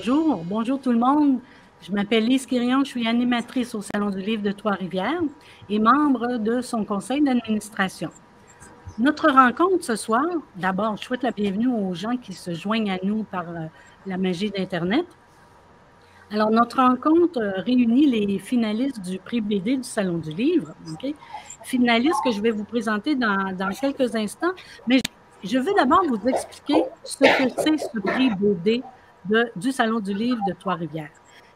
bonjour. Bonjour tout le monde. Je m'appelle Lise Quirion, je suis animatrice au Salon du Livre de Trois-Rivières et membre de son conseil d'administration. Notre rencontre ce soir, d'abord, je souhaite la bienvenue aux gens qui se joignent à nous par la magie d'Internet. Alors, notre rencontre réunit les finalistes du prix BD du Salon du Livre, okay? Finalistes que je vais vous présenter dans quelques instants, mais je vais d'abord vous expliquer ce que c'est ce prix BD du Salon du Livre de Trois-Rivières.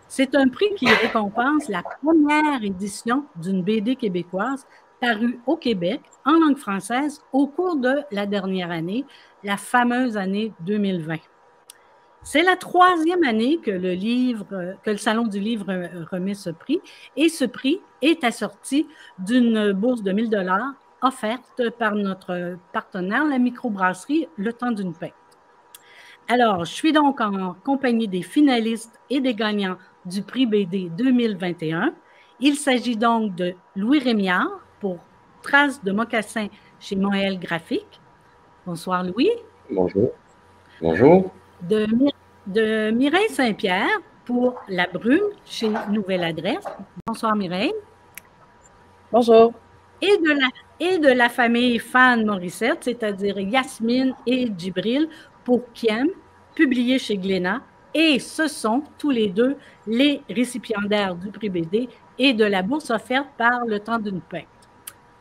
C'est un prix qui récompense la première édition d'une BD québécoise parue au Québec en langue française au cours de la dernière année, la fameuse année 2020. C'est la troisième année que le Salon du Livre remet ce prix, et ce prix est assorti d'une bourse de 1 000 $ offerte par notre partenaire, la microbrasserie Le Temps d'une Pinte. Alors, je suis donc en compagnie des finalistes et des gagnants du prix BD 2021. Il s'agit donc de Louis Rémillard pour Traces de mocassin chez Moël Graphique. Bonsoir, Louis. Bonjour. Bonjour. De Mireille Saint-Pierre pour La Brume chez Nouvelle Adresse. Bonsoir, Mireille. Bonjour. Et de la famille Fan Morissette, c'est-à-dire Yasmine et Djibril pour Kiem, publié chez Glénat. Et ce sont tous les deux les récipiendaires du prix BD et de la bourse offerte par Le Temps d'une Pinte.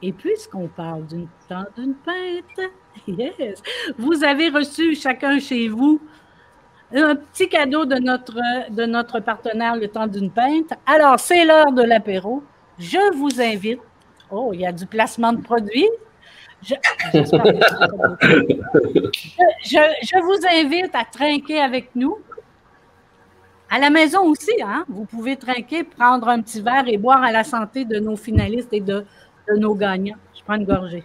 Et puisqu'on parle du Temps d'une Pinte, yes, vous avez reçu chacun chez vous un petit cadeau de notre partenaire Le Temps d'une Pinte. Alors, c'est l'heure de l'apéro. Je vous invite. Oh, il y a du placement de produits. Je vous invite à trinquer avec nous. À la maison aussi, hein? Vous pouvez trinquer, prendre un petit verre et boire à la santé de nos finalistes et de nos gagnants. Je prends une gorgée.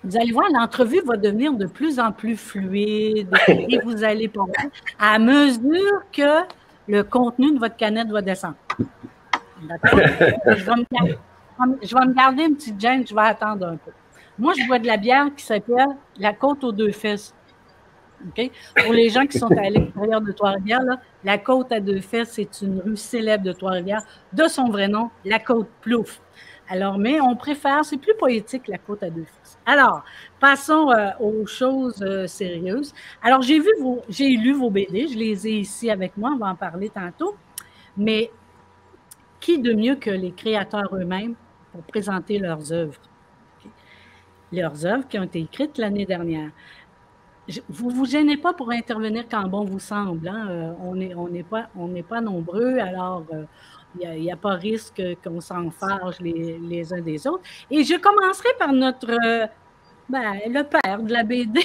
Vous allez voir, l'entrevue va devenir de plus en plus fluide et vous allez penser à mesure que le contenu de votre canette va descendre. D'accord? Je vais me garder une petite gêne, je vais attendre un peu. Moi, je bois de la bière qui s'appelle la Côte aux deux fesses. Okay? Pour les gens qui sont à l'extérieur de Trois-Rivières, la Côte à deux fesses, c'est une rue célèbre de Trois-Rivières, de son vrai nom, la Côte Plouffe. Alors, mais on préfère, c'est plus poétique, la Côte à deux fesses. Alors, passons aux choses sérieuses. Alors, j'ai lu vos BD, je les ai ici avec moi, on va en parler tantôt, mais qui de mieux que les créateurs eux-mêmes pour présenter leurs œuvres? Okay? Leurs œuvres qui ont été écrites l'année dernière. Vous ne vous gênez pas pour intervenir quand bon vous semble. Hein? On n'est pas nombreux, alors il n'y a pas risque qu'on s'enfarge les uns des autres. Et je commencerai par le père de la BD.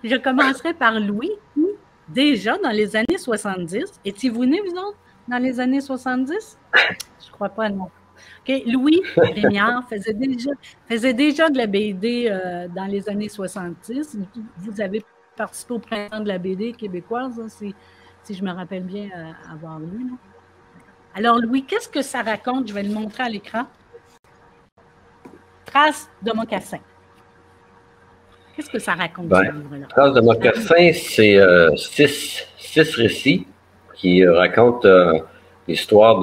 Je commencerai par Louis, qui, déjà dans les années 70, étiez-vous né, vous autres, dans les années 70? Je ne crois pas, non. Okay. Louis Rémillard faisait déjà de la BD dans les années 70. Vous avez participé au printemps de la BD québécoise, hein, si je me rappelle bien avoir lu. Là. Alors, Louis, qu'est-ce que ça raconte? Je vais le montrer à l'écran. Traces de mocassin. Qu'est-ce que ça raconte, ce livre-là? Traces de mocassin, c'est 6 récits qui racontent l'histoire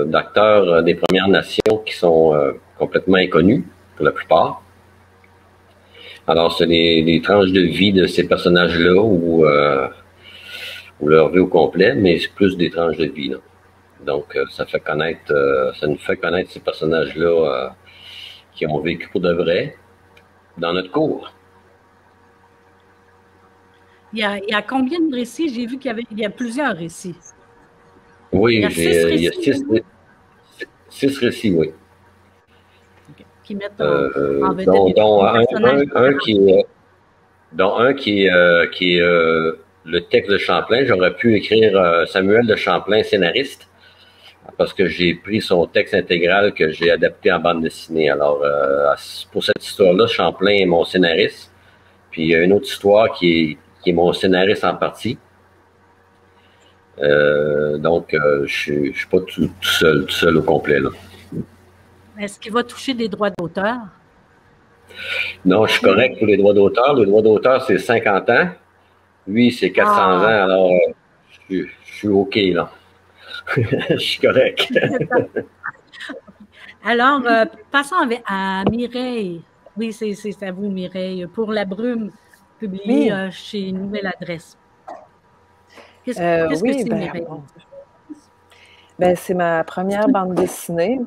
d'acteurs des Premières Nations qui sont complètement inconnus, pour la plupart. Alors, c'est des tranches de vie de ces personnages-là ou leur vie au complet, mais c'est plus des tranches de vie. Là. Donc, ça nous fait connaître ces personnages-là qui ont vécu pour de vrai dans notre cours. Il y a combien de récits? J'ai vu qu'il y a plusieurs récits. Oui, il y a 6 récits, oui. Okay. Qui mettent en vedette dont un qui est le texte de Champlain. J'aurais pu écrire Samuel de Champlain, scénariste, parce que j'ai pris son texte intégral que j'ai adapté en bande dessinée. Alors, pour cette histoire-là, Champlain est mon scénariste. Puis, il y a une autre histoire qui est mon scénariste en partie. Donc, je suis pas tout seul au complet, là. Est-ce qu'il va toucher des droits d'auteur? Non, je suis correct pour les droits d'auteur. Les droits d'auteur, c'est 50 ans. Lui, c'est 400 ans, alors je suis OK, là. Je suis correct. Alors, passons à Mireille. Oui, c'est à vous, Mireille. Pour La Brume, publiée Oui, chez Nouvelle Adresse. Qu'est-ce que oui, c'est, Mireille? ben, c'est ma première bande dessinée.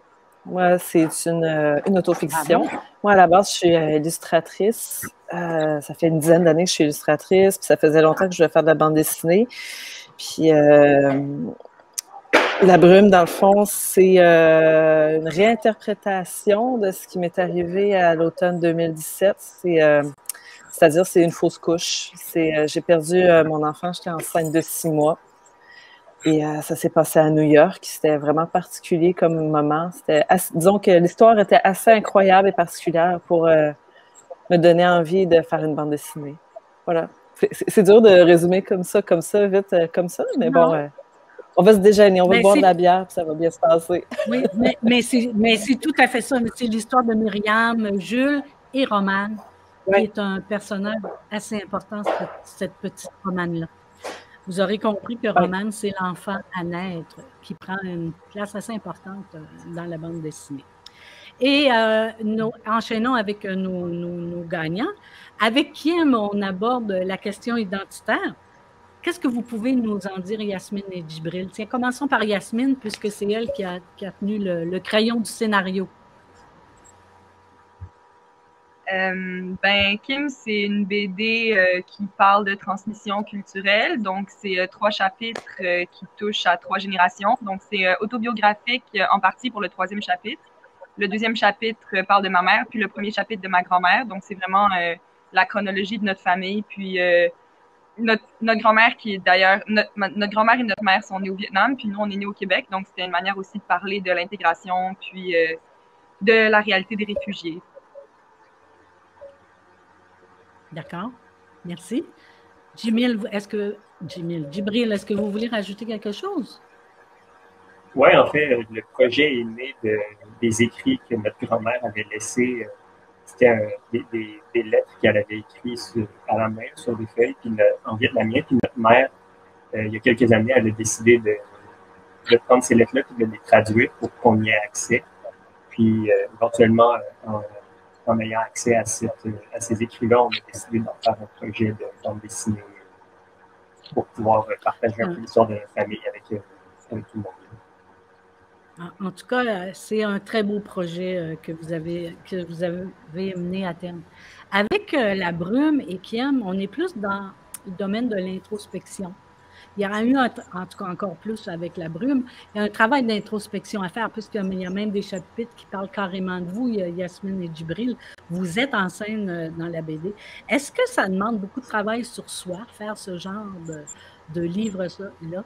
Moi, c'est une autofiction. Bravo. Moi, à la base, je suis illustratrice. Ça fait une dizaine d'années que je suis illustratrice, puis ça faisait longtemps que je voulais faire de la bande dessinée. Puis La Brume, dans le fond, c'est une réinterprétation de ce qui m'est arrivé à l'automne 2017. C'est-à-dire, c'est une fausse couche. J'ai perdu mon enfant, j'étais enceinte de 6 mois. Et ça s'est passé à New York. C'était vraiment particulier comme moment. Disons que l'histoire était assez incroyable et particulière pour me donner envie de faire une bande dessinée. Voilà. C'est dur de résumer comme ça, vite, comme ça, mais bon, Non, on va se déjeuner, on va se ben boire de la bière, puis ça va bien se passer. oui, mais c'est tout à fait ça. C'est l'histoire de Myriam, Jules et Romane, qui Oui, est un personnage assez important, cette petite Romane-là. Vous aurez compris que oui. Romane, c'est l'enfant à naître qui prend une place assez importante dans la bande dessinée. Et enchaînons avec nos gagnants. Avec Kim, on aborde la question identitaire. Qu'est-ce que vous pouvez nous en dire, Yasmine et Djibril? Tiens, commençons par Yasmine, puisque c'est elle qui a tenu le crayon du scénario. Kim, c'est une BD qui parle de transmission culturelle. Donc, c'est 3 chapitres qui touchent à 3 générations. Donc, c'est autobiographique en partie pour le 3e chapitre. Le 2e chapitre parle de ma mère, puis le 1er chapitre de ma grand-mère. Donc, c'est vraiment la chronologie de notre famille. Puis, notre grand-mère qui est d'ailleurs, notre grand-mère et notre mère sont nées au Vietnam, puis nous, on est nés au Québec. Donc, c'était une manière aussi de parler de l'intégration, puis de la réalité des réfugiés. D'accord. Merci. Djibril, est-ce que vous voulez rajouter quelque chose? Oui, en fait, le projet est né des écrits que notre grand-mère avait laissés. C'était des lettres qu'elle avait écrites à la main sur des feuilles en vietnamien. Puis notre mère, il y a quelques années, elle a décidé de prendre ces lettres-là et de les traduire pour qu'on y ait accès. Puis éventuellement, en ayant accès à ces écrits-là, on a décidé d'en faire un projet de bande dessinée pour pouvoir partager un peu l'histoire de notre famille avec tout le monde. En tout cas, c'est un très beau projet que vous avez mené à terme. Avec La Brume et Kim, on est plus dans le domaine de l'introspection. Il y aura eu, en tout cas encore plus avec La Brume, il y a un travail d'introspection à faire, puisqu'il y a même des chapitres qui parlent carrément de vous, Yasmine et Djibril. Vous êtes en scène dans la BD. Est-ce que ça demande beaucoup de travail sur soi, faire ce genre de livre-là,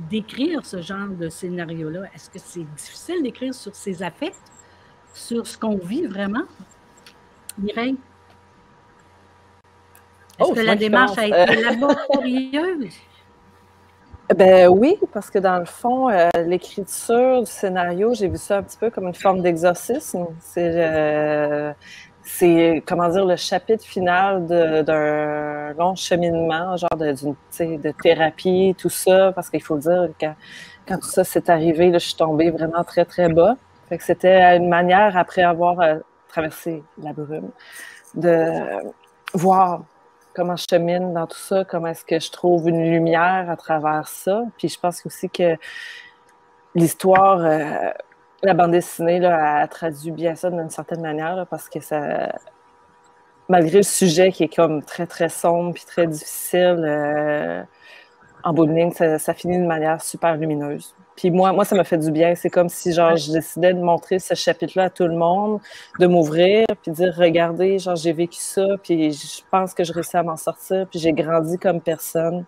d'écrire ce genre de scénario-là? Est-ce que c'est difficile d'écrire sur ses affects, sur ce qu'on vit vraiment? Mireille? Est-ce que la démarche a été laborieuse? Ben oui, parce que dans le fond, l'écriture du scénario, j'ai vu ça un petit peu comme une forme d'exorcisme. C'est, comment dire, le chapitre final d'un long cheminement, genre de thérapie, tout ça, parce qu'il faut dire que quand tout ça s'est arrivé, là, je suis tombée vraiment très, très bas. Fait que c'était une manière, après avoir traversé la brume, de voir comment je chemine dans tout ça, comment est-ce que je trouve une lumière à travers ça. Puis je pense aussi que l'histoire, la bande dessinée, là, a traduit bien ça d'une certaine manière, là, parce que ça, malgré le sujet qui est comme très, très sombre puis très difficile, en bout de ligne, ça finit d'une manière super lumineuse. Puis moi, ça m'a fait du bien. C'est comme si, genre, je décidais de montrer ce chapitre-là à tout le monde, de m'ouvrir, puis de dire, regardez, genre, j'ai vécu ça, puis je pense que je réussis à m'en sortir, puis j'ai grandi comme personne.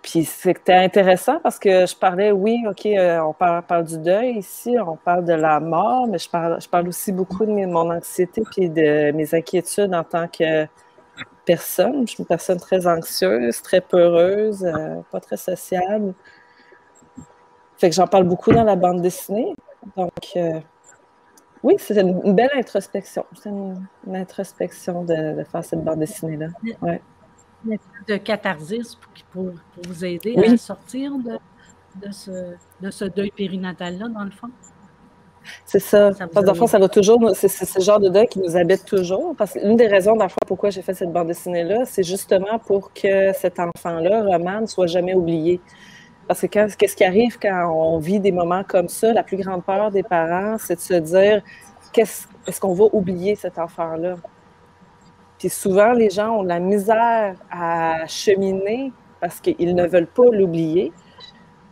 Puis c'était intéressant parce que je parlais, oui, OK, on parle du deuil ici, on parle de la mort, mais je parle aussi beaucoup de mon anxiété puis de mes inquiétudes en tant que personne. Je suis une personne très anxieuse, très peureuse, pas très sociable. Fait que j'en parle beaucoup dans la bande dessinée. Donc, oui, c'est une belle introspection. C'est une introspection de faire cette bande dessinée-là. Ouais. une espèce de catharsis pour vous aider Oui. à sortir de ce deuil périnatal-là, dans le fond? C'est ça. Ça vous Parce que dans le fond, a- ça va toujours, c'est ce genre de deuil qui nous habite toujours. Parce que l'une des raisons, dans le fond, pourquoi j'ai fait cette bande dessinée-là, c'est justement pour que cet enfant-là, Roman, ne soit jamais oublié. Parce que qu'est-ce qui arrive quand on vit des moments comme ça? La plus grande peur des parents, c'est de se dire, est-ce qu'on va oublier cet enfant-là? Puis souvent, les gens ont de la misère à cheminer parce qu'ils ne veulent pas l'oublier.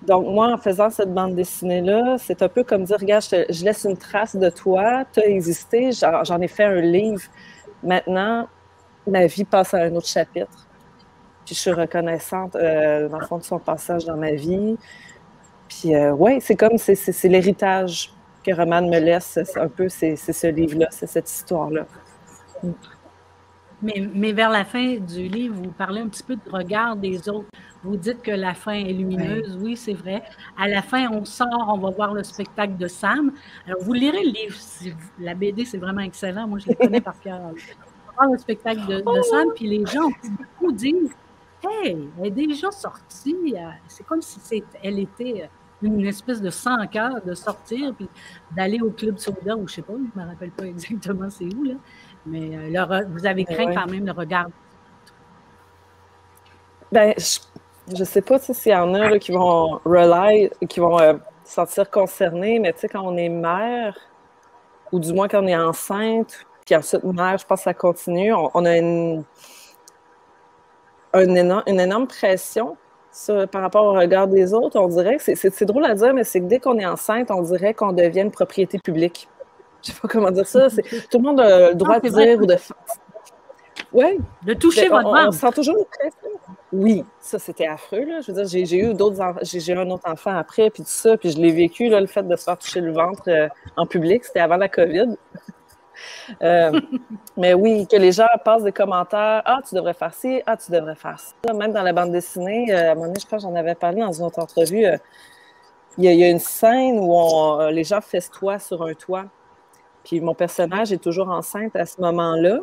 Donc, moi, en faisant cette bande dessinée-là, c'est un peu comme dire, regarde, je laisse une trace de toi, tu as existé, j'en ai fait un livre. Maintenant, ma vie passe à un autre chapitre. Puis je suis reconnaissante, dans le fond, de son passage dans ma vie. Puis, oui, c'est comme, c'est l'héritage que Roman me laisse, c'est un peu, c'est ce livre-là, c'est cette histoire-là. Mais vers la fin du livre, vous parlez un petit peu du regard des autres. Vous dites que la fin est lumineuse, oui, c'est vrai. À la fin, on sort, on va voir le spectacle de Sam. Alors, vous lirez le livre. La BD, c'est vraiment excellent. Moi, je le connais par cœur. On va voir le spectacle de Sam, puis les gens beaucoup disent « Hey, elle est déjà sortie. » C'est comme si elle était une espèce de sans-cœur de sortir, puis d'aller au Club Soda, ou je sais pas, je ne me rappelle pas exactement c'est où, là. Mais vous avez craint quand même le regard. Ben, je sais pas s'il y en a là, qui vont qui vont se sentir concernés, mais tu sais, quand on est mère, ou du moins quand on est enceinte, puis ensuite mère, je pense que ça continue, on a une énorme pression par rapport au regard des autres. On dirait que c'est drôle à dire, mais c'est que dès qu'on est enceinte, on dirait qu'on devient une propriété publique. Je sais pas comment dire ça. Tout le monde a le droit de dire ou de faire. Oui. De toucher votre ventre. On sent toujours une pression. Oui, ça, c'était affreux, là. Je veux dire, j'ai eu d'autres enfants, j'ai eu un autre enfant après, puis tout ça, puis je l'ai vécu, là, le fait de se faire toucher le ventre en public, c'était avant la COVID. Mais oui, que les gens passent des commentaires, « Ah, tu devrais faire ci, ah, tu devrais faire ça. » Même dans la bande dessinée, à un moment donné, je pense que j'en avais parlé dans une autre entrevue, il y a une scène où les gens festoient sur un toit. Puis mon personnage est toujours enceinte à ce moment-là.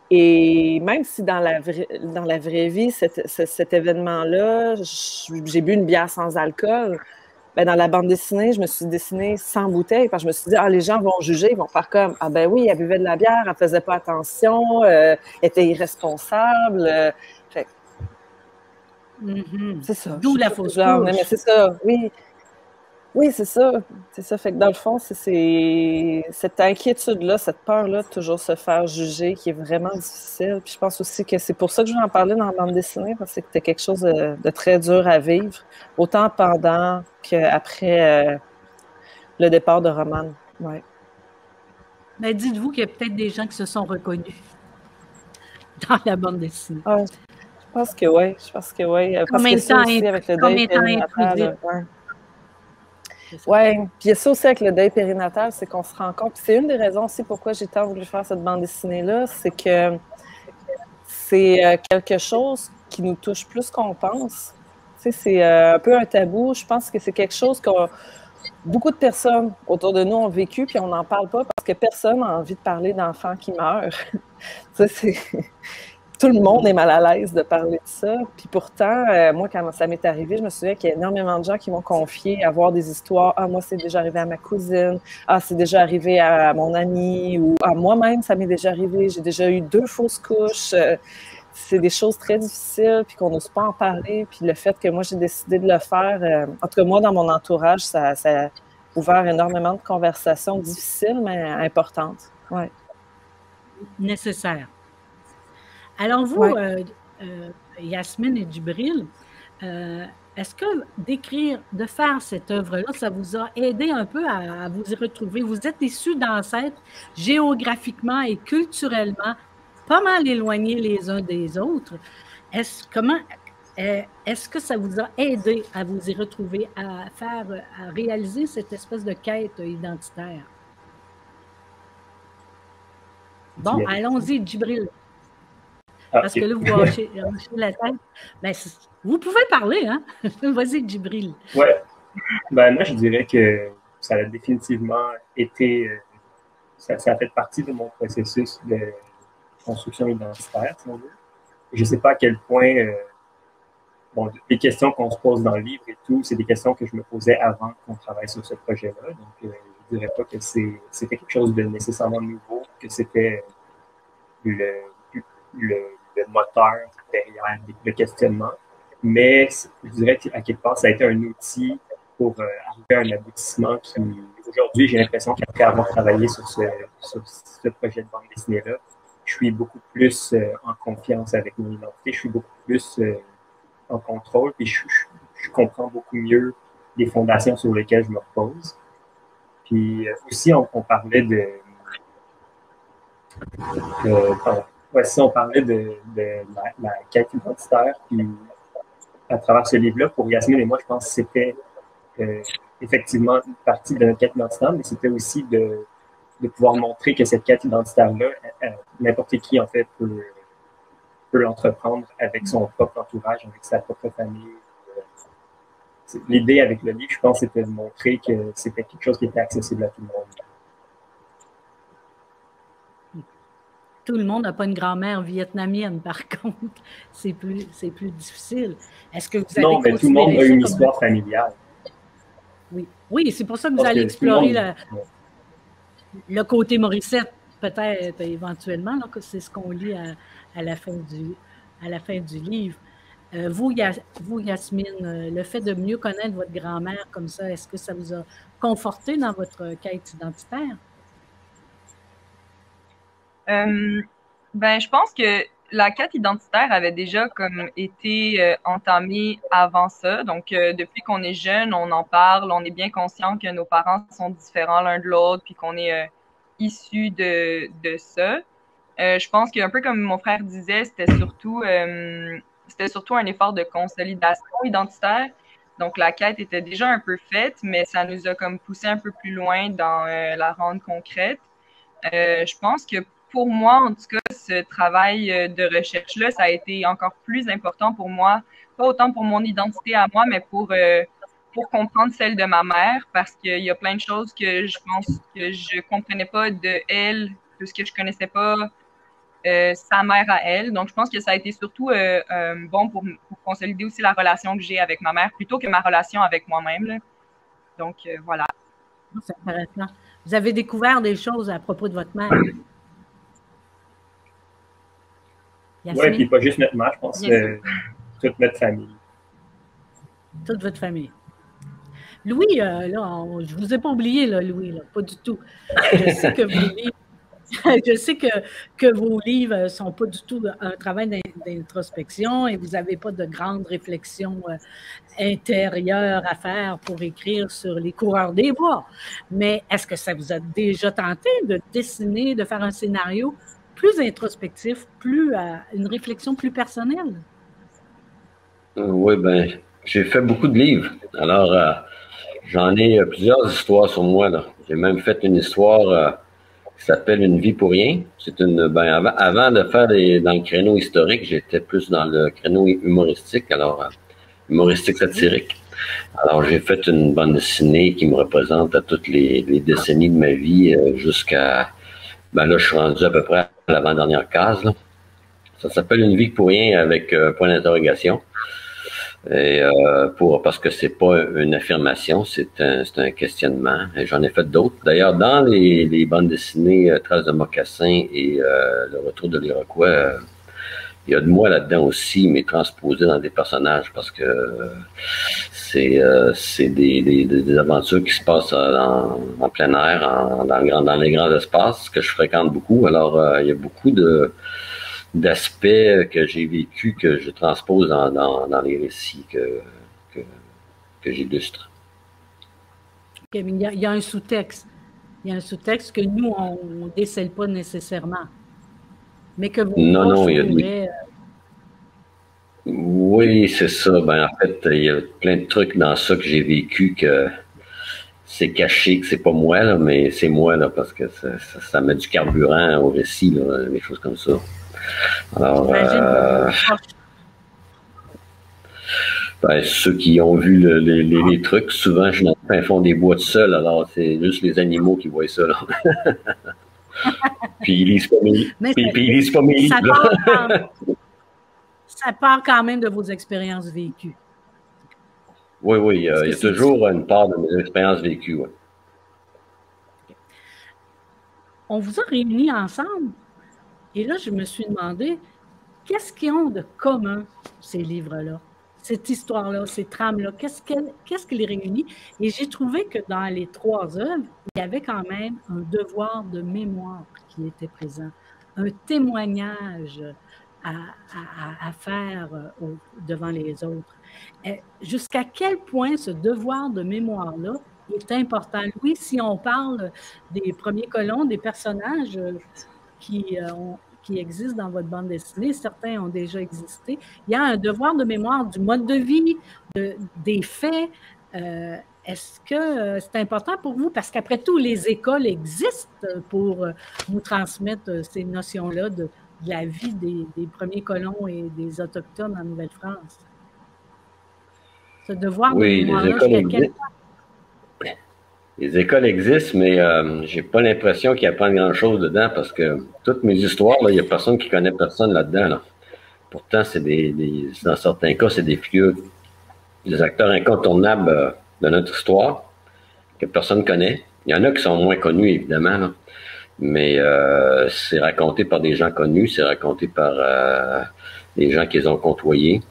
Et même si dans la vraie vie, cet événement-là, j'ai bu une bière sans alcool, ben dans la bande dessinée, je me suis dessinée sans bouteille parce que je me suis dit, ah, les gens vont juger, ils vont faire comme, ah ben oui, elle buvait de la bière, elle faisait pas attention, elle était irresponsable. C'est ça. D'où la fausse couche. Mais c'est ça, oui. Oui, c'est ça. C'est ça. Fait que dans le fond, c'est cette inquiétude-là, cette peur-là de toujours se faire juger qui est vraiment difficile. Puis je pense aussi que c'est pour ça que je vais en parler dans la bande dessinée, parce que c'était quelque chose de très dur à vivre, autant pendant qu'après le départ de Roman. Ouais. Mais dites-vous qu'il y a peut-être des gens qui se sont reconnus dans la bande dessinée. Ah, je pense que oui. Je pense que oui. Parce que ça aussi, avec le deuil périnatal. Oui, puis il y a ça aussi avec le deuil périnatal, c'est qu'on se rend compte, c'est une des raisons aussi pourquoi j'ai tant voulu faire cette bande dessinée-là, c'est que c'est quelque chose qui nous touche plus qu'on pense. Tu sais, c'est un peu un tabou. Je pense que c'est quelque chose que beaucoup de personnes autour de nous ont vécu, puis on n'en parle pas parce que personne n'a envie de parler d'enfants qui meurent. Tu sais, tout le monde est mal à l'aise de parler de ça. Puis pourtant, moi, quand ça m'est arrivé, je me souviens qu'il y a énormément de gens qui m'ont confié avoir des histoires. Ah, moi, c'est déjà arrivé à ma cousine. Ah, c'est déjà arrivé à mon ami. Ou à moi-même, ça m'est déjà arrivé. J'ai déjà eu 2 fausses couches. C'est des choses très difficiles, puis qu'on n'ose pas en parler. Puis le fait que moi, j'ai décidé de le faire, en tout cas, moi, dans mon entourage, ça a ouvert énormément de conversations difficiles, mais importantes. Ouais. Nécessaires. Alors vous, Yasmine et Djibril, est-ce que de faire cette œuvre-là, ça vous a aidé un peu à vous y retrouver? Vous êtes issus d'ancêtres géographiquement et culturellement pas mal éloignés les uns des autres. Est-ce que ça vous a aidé à vous y retrouver, à réaliser cette espèce de quête identitaire? Bon, allons-y, Djibril. Parce que là, vous hachez la tête. Ben, vous pouvez parler, hein? Vas-y, Djibril. Oui. Ben, moi, je dirais que ça a définitivement été... ça a fait partie de mon processus de construction identitaire, si on veut. je ne sais pas à quel point, bon, les questions qu'on se pose dans le livre et tout, c'est des questions que je me posais avant qu'on travaille sur ce projet-là. Donc, je ne dirais pas que c'était quelque chose de nécessairement nouveau, que c'était le, le moteur derrière le questionnement. Mais je dirais qu'à quelque part, ça a été un outil pour arriver à un aboutissement qui, aujourd'hui, j'ai l'impression qu'après avoir travaillé sur ce projet de bande dessinée-là, je suis beaucoup plus en confiance avec mon identité, je suis beaucoup plus en contrôle, puis je comprends beaucoup mieux les fondations sur lesquelles je me repose. Puis aussi, on parlait on parlait de la quête identitaire, puis à travers ce livre-là, pour Yasmine et moi, je pense que c'était effectivement une partie de notre quête identitaire, mais c'était aussi de pouvoir montrer que cette quête identitaire-là, n'importe qui, en fait, peut l'entreprendre avec son propre entourage, avec sa propre famille. L'idée avec le livre, je pense, c'était de montrer que c'était quelque chose qui était accessible à tout le monde. Tout le monde n'a pas une grand-mère vietnamienne, par contre. C'est plus difficile. Est-ce que vous avez non, mais tout le monde a une histoire familiale. Oui, c'est pour ça que vous allez explorer le côté Morissette, peut-être éventuellement. C'est ce qu'on lit à la fin du livre. Vous, Yasmine, le fait de mieux connaître votre grand-mère comme ça, est-ce que ça vous a conforté dans votre quête identitaire? Je pense que la quête identitaire avait déjà comme été entamée avant ça. Donc, depuis qu'on est jeune, on en parle, on est bien conscient que nos parents sont différents l'un de l'autre, puis qu'on est issus de ça. Je pense qu'un peu comme mon frère disait, c'était surtout un effort de consolidation identitaire. Donc, la quête était déjà un peu faite, mais ça nous a comme poussé un peu plus loin dans la rendre concrète. Je pense que pour moi, en tout cas, ce travail de recherche-là, ça a été encore plus important pour moi, pas autant pour mon identité à moi, mais pour comprendre celle de ma mère, parce qu'il y a plein de choses que je pense que je comprenais pas de elle, de ce que je connaissais pas sa mère à elle. Donc, je pense que ça a été surtout bon pour consolider aussi la relation que j'ai avec ma mère, plutôt que ma relation avec moi-même, là. Donc, voilà. C'est intéressant. Vous avez découvert des choses à propos de votre mère. Oui, puis pas juste notre mère, je pense toute notre famille. Toute votre famille. Louis, là, je ne vous ai pas oublié, là, Louis, là, pas du tout. Je sais que vos livres ne sont pas du tout un travail d'introspection et vous n'avez pas de grandes réflexions intérieures à faire pour écrire sur les coureurs des bois. Mais est-ce que ça vous a déjà tenté de dessiner, de faire un scénario plus introspectif, une réflexion plus personnelle? Oui, j'ai fait beaucoup de livres. Alors, j'en ai plusieurs histoires sur moi, là. J'ai même fait une histoire qui s'appelle Une vie pour rien. C'est avant de faire dans le créneau historique, j'étais plus dans le créneau humoristique, alors humoristique satirique. Alors, j'ai fait une bande dessinée qui me représente à toutes les décennies de ma vie jusqu'à... là, je suis rendu à peu près à l'avant-dernière case, là. Ça s'appelle Une vie pour rien avec point d'interrogation. Et parce que c'est pas une affirmation, c'est un questionnement. Et j'en ai fait d'autres. D'ailleurs, dans les bandes dessinées Traces de mocassin et Le retour de l'Iroquois, il y a de moi là-dedans aussi, mais transposé dans des personnages parce que c'est des aventures qui se passent en plein air, dans les grands espaces que je fréquente beaucoup. Alors, il y a beaucoup d'aspects que j'ai vécu que je transpose dans les récits que j'illustre. Okay, il y a un sous-texte. Il y a un sous-texte que nous, on ne décèle pas nécessairement. Mais que vous... Non, il y a des... Oui, c'est ça. En fait, il y a plein de trucs dans ça que j'ai vécu que c'est caché, que c'est pas moi, là, mais c'est moi, là, parce que ça met du carburant au récit, là, des choses comme ça. Alors, ceux qui ont vu les trucs, souvent je suis dans le fin fond des bois tout seul, alors c'est juste les animaux qui voient ça, là. Puis ils lisent pas mes livres. ça part quand même de vos expériences vécues. Oui, oui, il y a toujours une part de mes expériences vécues. Ouais. On vous a réunis ensemble et là, je me suis demandé, qu'est-ce qu'ils ont de commun, ces livres-là, cette histoire-là, ces trames-là? Qu'est-ce qui les réunit? Et j'ai trouvé que dans les 3 œuvres, il y avait quand même un devoir de mémoire qui était présent, un témoignage à faire devant les autres. Jusqu'à quel point ce devoir de mémoire-là est important? Oui, si on parle des premiers colons, des personnages qui existent dans votre bande dessinée, certains ont déjà existé, il y a un devoir de mémoire du mode de vie, des faits. Est-ce que c'est important pour vous? Parce qu'après tout, les écoles existent pour nous transmettre ces notions-là de la vie des premiers colons et des Autochtones en Nouvelle-France. Ce devoir de mémoire-là, les écoles existent, mais j'ai pas l'impression qu'ils apprennent grand-chose dedans parce que toutes mes histoires, il n'y a personne qui connaît personne là-dedans. Là. Pourtant, c'est dans certains cas, c'est des figures, des acteurs incontournables de notre histoire que personne ne connaît. Il y en a qui sont moins connus, évidemment, là. Mais c'est raconté par des gens connus, c'est raconté par des gens qui les ont côtoyés.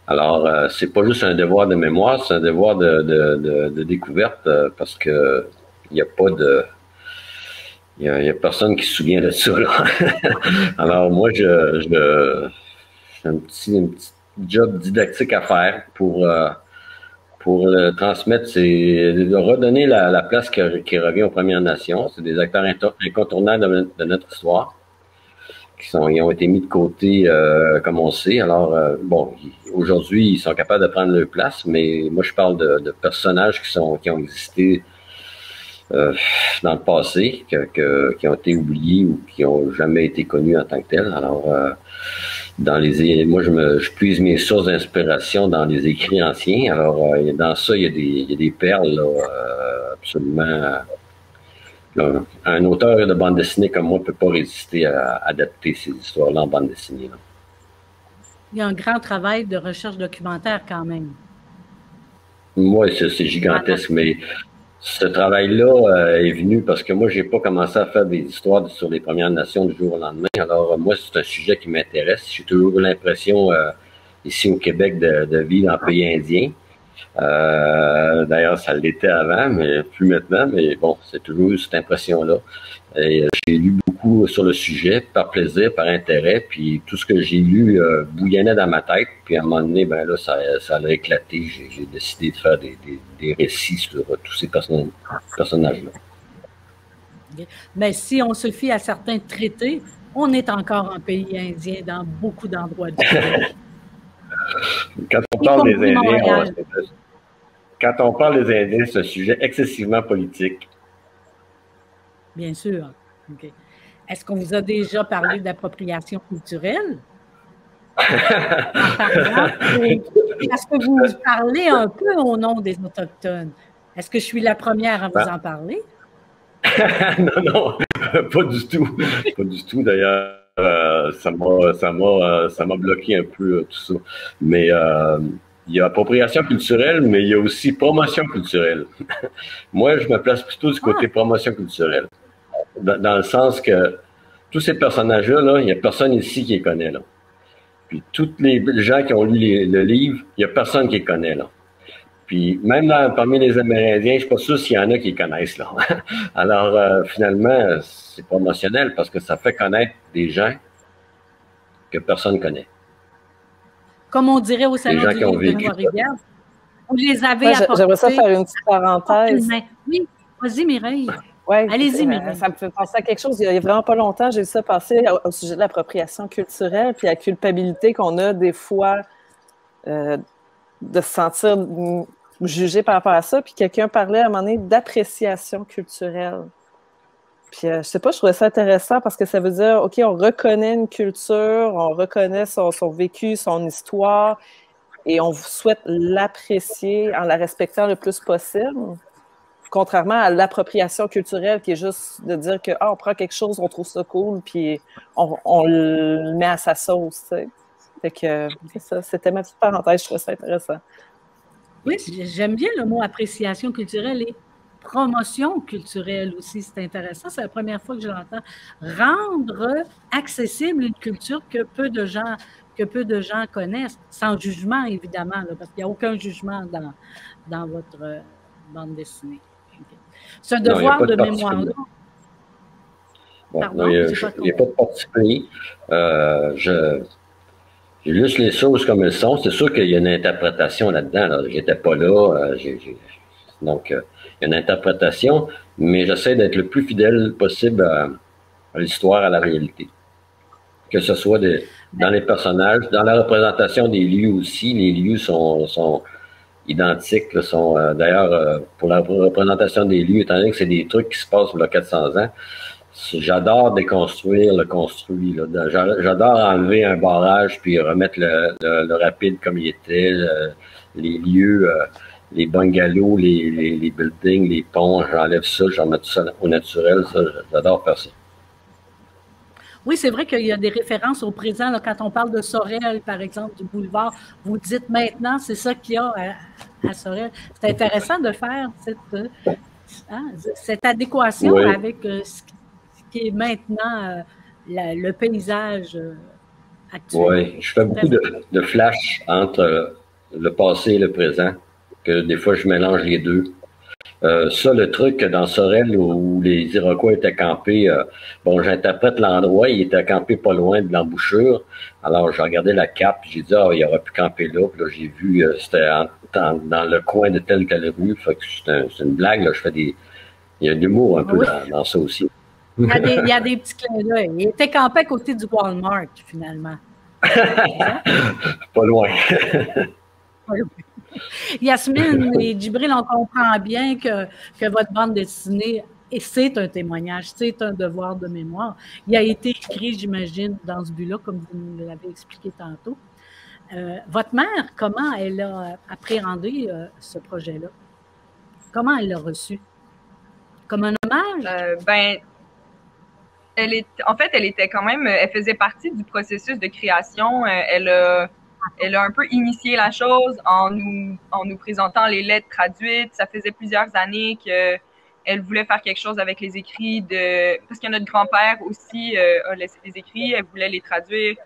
Alors, c'est pas juste un devoir de mémoire, c'est un devoir de découverte parce que il n'y a pas de... Il y a personne qui se souvient de ça, là. Alors, moi, j'ai un petit job didactique à faire pour le transmettre, c'est de redonner la place qui revient aux Premières Nations. C'est des acteurs incontournables de notre histoire. Ils ont été mis de côté, comme on sait. Alors, aujourd'hui, ils sont capables de prendre leur place, mais moi, je parle de personnages qui ont existé dans le passé, qui ont été oubliés ou qui n'ont jamais été connus en tant que tels. Alors, moi, je puise mes sources d'inspiration dans les écrits anciens. Alors, dans ça, il y a des perles là, absolument... Là, un auteur de bande dessinée comme moi ne peut pas résister à adapter ces histoires-là en bande dessinée. Là. Il y a un grand travail de recherche documentaire quand même. Oui, c'est gigantesque, mais ce travail-là est venu parce que moi, j'ai pas commencé à faire des histoires sur les Premières Nations du jour au lendemain. Alors, moi, c'est un sujet qui m'intéresse. J'ai toujours eu l'impression, ici au Québec, de vivre en pays indien. D'ailleurs, ça l'était avant, mais plus maintenant. Mais bon, c'est toujours eu cette impression-là. Et j'ai lu beaucoup sur le sujet, par plaisir, par intérêt. Puis tout ce que j'ai lu bouillonnait dans ma tête. Puis à un moment donné, ben là, ça a éclaté. J'ai décidé de faire des récits sur tous ces personnages-là. Mais si on se fie à certains traités, on est encore un pays indien dans beaucoup d'endroits du Québec. Quand on parle des Indiens, c'est un sujet excessivement politique. Bien sûr. Okay. Est-ce qu'on vous a déjà parlé d'appropriation culturelle? Est-ce que vous parlez un peu au nom des Autochtones? Est-ce que je suis la première à vous en parler? Non, pas du tout. Pas du tout, d'ailleurs. Ça m'a bloqué un peu tout ça. Mais il y a appropriation culturelle, mais il y a aussi promotion culturelle. Moi, je me place plutôt du côté promotion culturelle. Dans le sens que tous ces personnages-là, là, il n'y a personne ici qui les connaît. Là. Puis tous les gens qui ont lu le livre, il n'y a personne qui les connaît. Là. Puis même parmi les Amérindiens, je ne suis pas sûr s'il y en a qui les connaissent. Là. Alors, finalement, c'est promotionnel parce que ça fait connaître des gens que personne ne connaît. Comme on dirait au Salon du livre de Trois-Rivières, vous les avez apportés. J'aimerais ça faire une petite parenthèse. Oui, vas-y Mireille. Ouais, allez-y, Mireille. Ça me fait penser à quelque chose. Il y a vraiment pas longtemps, j'ai vu ça passer au sujet de l'appropriation culturelle, puis la culpabilité qu'on a des fois de se sentir jugé par rapport à ça. Puis quelqu'un parlait à un moment donné d'appréciation culturelle. Puis je sais pas, je trouvais ça intéressant parce que ça veut dire, OK, on reconnaît une culture, on reconnaît son vécu, son histoire, et on souhaite l'apprécier en la respectant le plus possible. Contrairement à l'appropriation culturelle qui est juste de dire que on prend quelque chose, on trouve ça cool, puis on le met à sa sauce. Tu sais. Fait que, c'est ça, c'était ma petite parenthèse, je trouve ça intéressant. Oui, j'aime bien le mot appréciation culturelle et promotion culturelle aussi, c'est intéressant. C'est la première fois que je l'entends. Rendre accessible une culture que peu de gens connaissent, sans jugement, évidemment, là, parce qu'il n'y a aucun jugement dans votre bande dessinée. Okay. Ce devoir de mémoire-là. Pardon, il n'y a pas de particulier. J'ai juste les choses comme elles sont. C'est sûr qu'il y a une interprétation là-dedans. Là. J'étais pas là. Donc, il y a une interprétation, mais j'essaie d'être le plus fidèle possible à l'histoire, à la réalité. Que ce soit dans les personnages, dans la représentation des lieux aussi. Les lieux sont identiques. Là, d'ailleurs, pour la représentation des lieux, étant donné que c'est des trucs qui se passent il y a 400 ans, j'adore déconstruire le construit. Là. J'adore enlever un barrage puis remettre le rapide comme il était, les lieux, les bungalows, les buildings, les ponts. J'enlève ça, j'en mets tout ça au naturel. Ça, j'adore faire ça. Oui, c'est vrai qu'il y a des références au présent. Là, quand on parle de Sorel, par exemple, du boulevard, vous dites maintenant, c'est ça qu'il y a à Sorel. C'est intéressant de faire cette adéquation avec ce qui est maintenant le paysage actuel. Oui, je fais beaucoup de flash entre le passé et le présent, que des fois je mélange les deux. Ça, le truc dans Sorel où les Iroquois étaient campés, bon, j'interprète l'endroit, ils étaient campés pas loin de l'embouchure. Alors, j'ai regardé la carte, j'ai dit, il aurait pu camper là. Puis là, j'ai vu, c'était dans le coin de telle rue. Fait que c'est une blague, là. Il y a de l'humour un peu dans ça aussi. Il y a des petits clins d'œil. Il était campé à côté du Walmart, finalement. Pas loin. Yasmine et Djibril, on comprend bien que votre bande dessinée, et c'est un témoignage, c'est un devoir de mémoire. Il a été écrit, j'imagine, dans ce but-là, comme vous nous l'avez expliqué tantôt. Votre mère, comment elle a appréhendé ce projet-là? Comment elle l'a reçu? Comme un hommage? Elle était quand même, elle faisait partie du processus de création. Elle a un peu initié la chose en nous présentant les lettres traduites. Ça faisait plusieurs années qu'elle voulait faire quelque chose avec les écrits parce que notre grand-père aussi a laissé des écrits. Elle voulait les traduire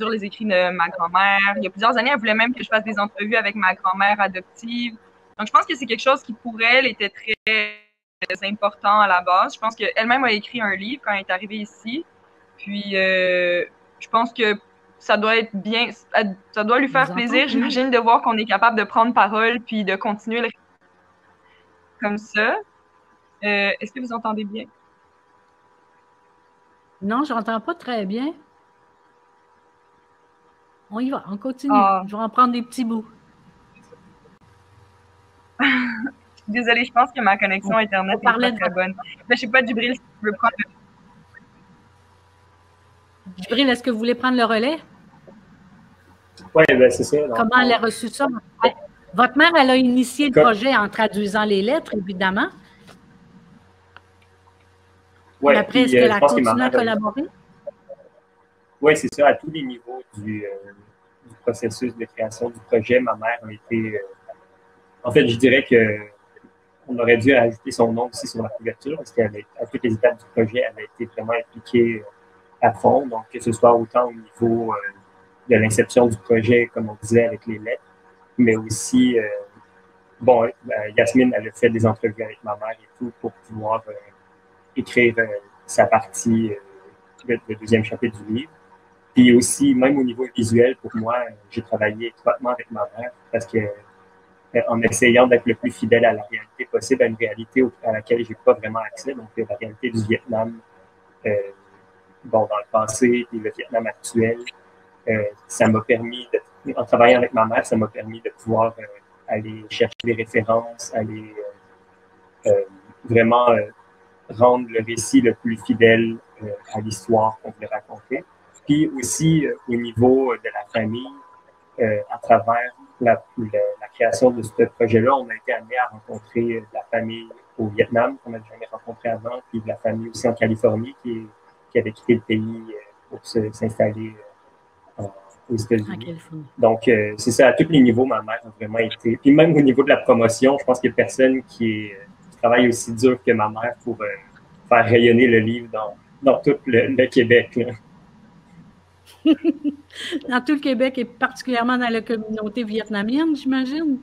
les écrits de ma grand-mère. Il y a plusieurs années, elle voulait même que je fasse des entrevues avec ma grand-mère adoptive. Donc, je pense que c'est quelque chose qui, pour elle, était très important à la base. Je pense qu'elle-même a écrit un livre quand elle est arrivée ici. Puis, je pense que ça doit être bien, ça doit lui faire plaisir, j'imagine, de voir qu'on est capable de prendre parole puis de continuer comme ça. Est-ce que vous entendez bien? Non, je n'entends pas très bien. On y va, on continue. Je vais en prendre des petits bouts. Désolée, je pense que ma connexion Internet n'est pas très bonne. Je ne sais pas, Djibril, si tu veux prendre Djibril, est-ce que vous voulez prendre le relais? Oui, c'est ça. Comment elle a reçu ça? Votre mère, elle a initié le projet en traduisant les lettres, évidemment. Oui. Après, est-ce qu'elle a continué à collaborer? Oui, c'est ça. À tous les niveaux du processus de création du projet, ma mère a été... en fait, je dirais qu'on aurait dû ajouter son nom aussi sur la couverture parce qu'à toutes les étapes du projet, elle a été vraiment impliquée à fond. Donc, que ce soit autant au niveau de l'inception du projet, comme on disait, avec les lettres, mais aussi, Yasmine, elle a fait des entrevues avec ma mère et tout pour pouvoir écrire sa partie, le deuxième chapitre du livre. Puis aussi, même au niveau visuel, pour moi, j'ai travaillé étroitement avec ma mère parce que en essayant d'être le plus fidèle à la réalité possible, à une réalité à laquelle j'ai pas vraiment accès, donc la réalité du Vietnam, dans le passé et le Vietnam actuel. Ça m'a permis, en travaillant avec ma mère, ça m'a permis de pouvoir aller chercher des références, aller vraiment rendre le récit le plus fidèle à l'histoire qu'on voulait raconter. Puis aussi, au niveau de la famille, à travers la création de ce projet-là, on a été amené à rencontrer la famille au Vietnam, qu'on n'avait jamais rencontré avant, puis de la famille aussi en Californie, qui avait quitté le pays pour s'installer aux En États-Unis. Californie. Donc, c'est ça, à tous les niveaux, ma mère a vraiment été. Puis même au niveau de la promotion, je pense qu'il n'y a personne qui travaille aussi dur que ma mère pour faire rayonner le livre dans tout le Québec, là. Dans tout le Québec et particulièrement dans la communauté vietnamienne, j'imagine?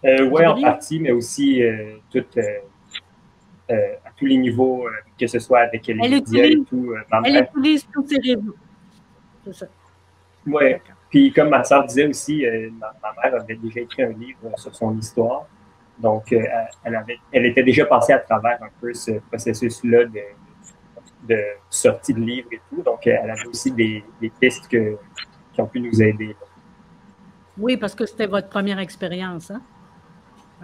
Oui, en partie, mais aussi à tous les niveaux, que ce soit avec les médias et tout. Elle utilise tous ces réseaux. C'est ça. Oui. Puis comme ma soeur disait aussi, ma mère avait déjà écrit un livre sur son histoire. Donc, elle était déjà passée à travers un peu ce processus-là de sortie de livre et tout. Donc, elle avait aussi des pistes qui ont pu nous aider. Oui, parce que c'était votre première expérience, hein?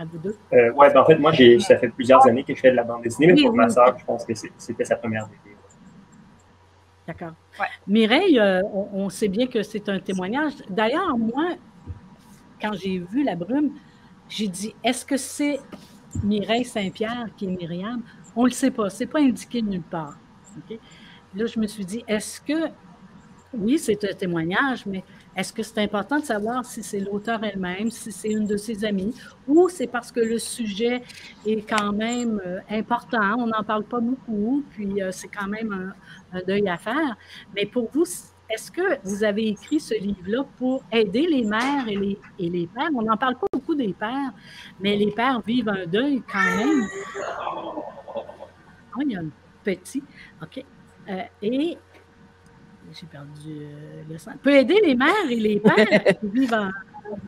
À vous deux. Oui, ben en fait, moi, ça fait plusieurs années que je fais de la bande dessinée, mais pour ma soeur, je pense que c'était sa première BD. D'accord. Ouais. Mireille, on sait bien que c'est un témoignage. D'ailleurs, moi, quand j'ai vu La Brume, j'ai dit, est-ce que c'est Mireille Saint-Pierre qui est Myriam? On ne le sait pas. Ce n'est pas indiqué nulle part. Okay? Là, je me suis dit, est-ce que, oui, c'est un témoignage, mais est-ce que c'est important de savoir si c'est l'auteur elle-même, si c'est une de ses amies, ou c'est parce que le sujet est quand même important, on n'en parle pas beaucoup, puis c'est quand même un deuil à faire. Mais pour vous, est-ce que vous avez écrit ce livre-là pour aider les mères et les pères? On n'en parle pas beaucoup des pères, mais les pères vivent un deuil quand même. Oh, il y a un petit. OK. Et j'ai perdu le sens. Peut aider les mères et les pères qui vivent en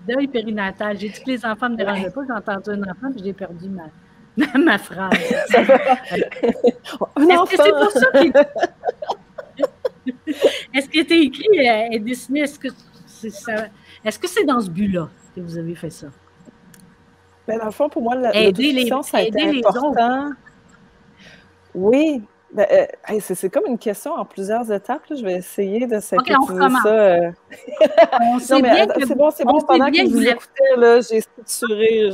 deuil périnatal. J'ai dit que les enfants ne me dérangeaient pas. J'ai entendu un enfant, puis j'ai perdu ma phrase. Est-ce que c'est pour ça qu'il... Est-ce qu'il était écrit et dessiné? Est-ce que c'est dans ce but-là que vous avez fait ça? Ben, dans le fond, pour moi, l'autofiction, ça a été important. Oui. Ben, c'est comme une question en plusieurs étapes. Là. Je vais essayer de synthétiser ça. C'est bon. Pendant que je vous écoutais, là, j'ai structuré